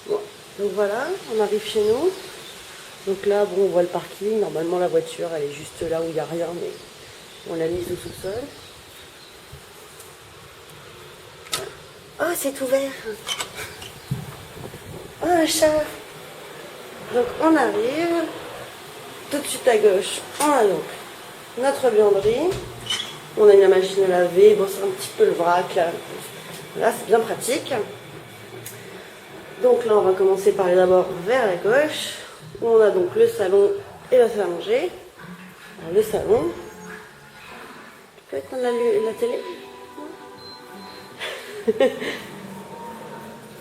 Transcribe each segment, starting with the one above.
Bon, donc voilà, on arrive chez nous. Donc là, bon, on voit le parking. Normalement, la voiture, elle est juste là où il n'y a rien, mais on l'a mise au sous-sol. Oh, c'est ouvert. Oh, un chat. Donc on arrive. Tout de suite à gauche, on a donc notre buanderie. On a une machine à laver. Bon, c'est un petit peu le vrac là. Là, c'est bien pratique. Donc là, on va commencer par aller d'abord vers la gauche, où on a donc le salon et la salle à manger. Alors, le salon. Tu peux éteindre la télé?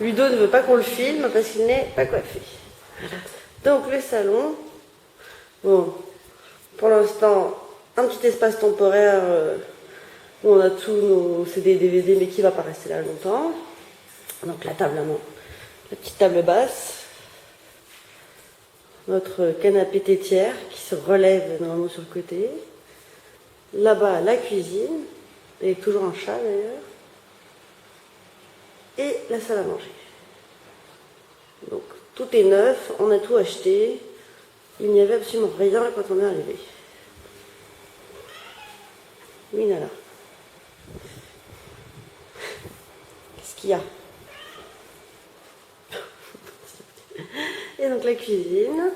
Ludo ne veut pas qu'on le filme parce qu'il n'est pas coiffé. Donc le salon. Bon, pour l'instant, un petit espace temporaire où on a tous nos CD et DVD, mais qui ne va pas rester là longtemps. Donc la table à main, la petite table basse. Notre canapé tétière qui se relève normalement sur le côté. Là-bas, la cuisine, avec toujours un chat d'ailleurs. Et la salle à manger. Donc tout est neuf, on a tout acheté. Il n'y avait absolument rien quand on est arrivé. Oui, Nala. Qu'est-ce qu'il y a? Et donc la cuisine,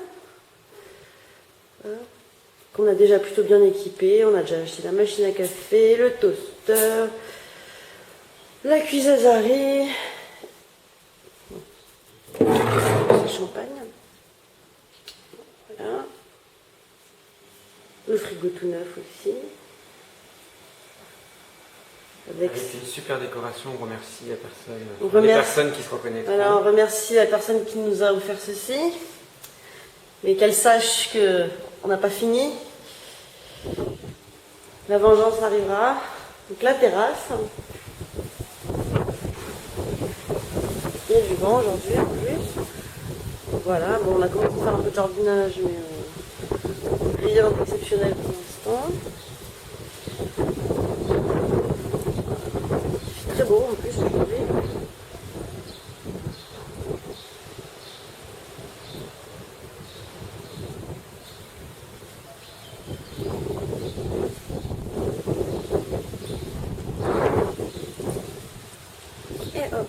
qu'on a déjà plutôt bien équipée. On a déjà acheté la machine à café, le toaster, la cuiseuse à riz, le champagne, voilà. Le frigo tout neuf aussi. Avec une super décoration, on remercie la personne, les personnes qui se reconnaîtront. Alors on remercie la personne qui nous a offert ceci, mais qu'elle sache qu'on n'a pas fini. La vengeance arrivera. Donc la terrasse. Il y a du vent aujourd'hui en plus. Donc voilà, bon, on a commencé à faire un peu de jardinage, mais rien d'exceptionnel pour l'instant. C'est très beau en plus aujourd'hui. Et hop,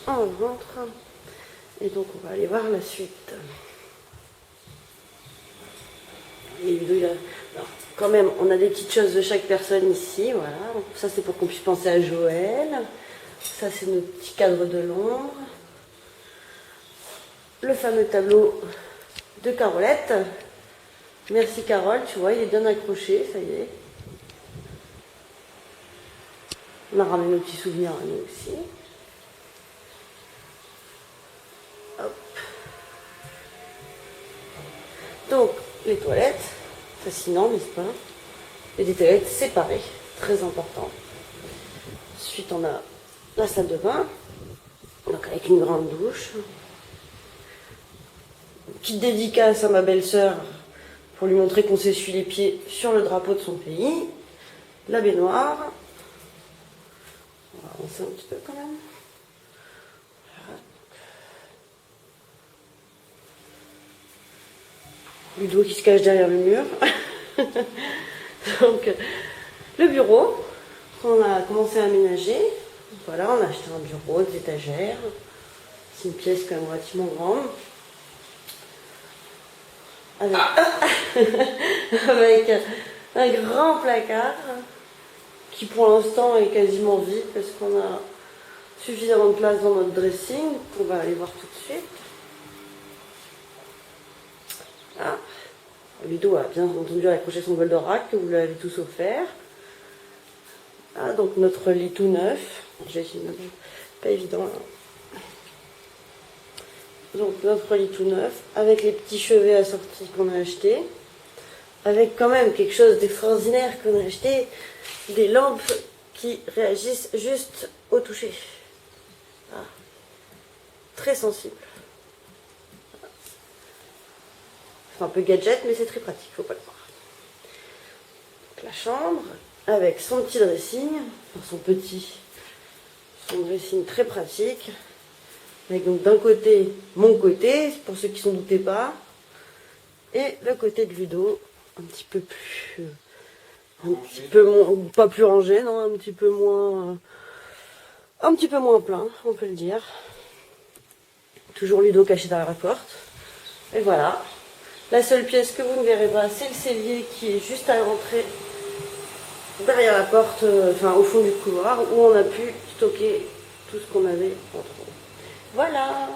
on rentre. Et donc on va aller voir la suite. Et Ludo, alors, quand même, on a des petites choses de chaque personne ici, voilà. Ça c'est pour qu'on puisse penser à Joël. Ça c'est notre petit cadre de l'ombre. Le fameux tableau de Carolette. Merci Carole, tu vois, il est bien accroché, ça y est. On a ramené nos petits souvenirs à nous aussi. Hop. Donc, les toilettes, fascinant, n'est-ce pas? Et des toilettes séparées, très important. Ensuite, on a la salle de bain, donc avec une grande douche. Une petite dédicace à ma belle-sœur pour lui montrer qu'on s'essuie les pieds sur le drapeau de son pays. La baignoire. On va avancer un petit peu quand même. Voilà. Ludo qui se cache derrière le mur. Donc, le bureau qu'on a commencé à aménager. Voilà, on a acheté un bureau, des étagères. C'est une pièce quand même relativement grande. Avec un grand placard qui pour l'instant est quasiment vide parce qu'on a suffisamment de place dans notre dressing qu'on va aller voir tout de suite. Ah. Ludo a bien entendu accrocher son Goldorak que vous l'avez tous offert. Ah, donc notre lit tout neuf. J'ai essayé de... Pas évident là. Donc notre lit tout neuf, avec les petits chevets assortis qu'on a achetés, avec quand même quelque chose d'extraordinaire qu'on a acheté, des lampes qui réagissent juste au toucher. Ah. Très sensible. C'est un peu gadget, mais c'est très pratique, faut pas le croire. Donc, la chambre, avec son petit dressing, son dressing très pratique. Avec donc d'un côté, mon côté, pour ceux qui s'en doutaient pas, et le côté de Ludo, un petit peu plus... un petit peu moins... pas plus rangé, non, un petit peu moins plein, on peut le dire. Toujours Ludo caché derrière la porte. Et voilà. La seule pièce que vous ne verrez pas, c'est le cellier qui est juste à l'entrée, derrière la porte, enfin au fond du couloir, où on a pu stocker tout ce qu'on avait entre nous. Voilà.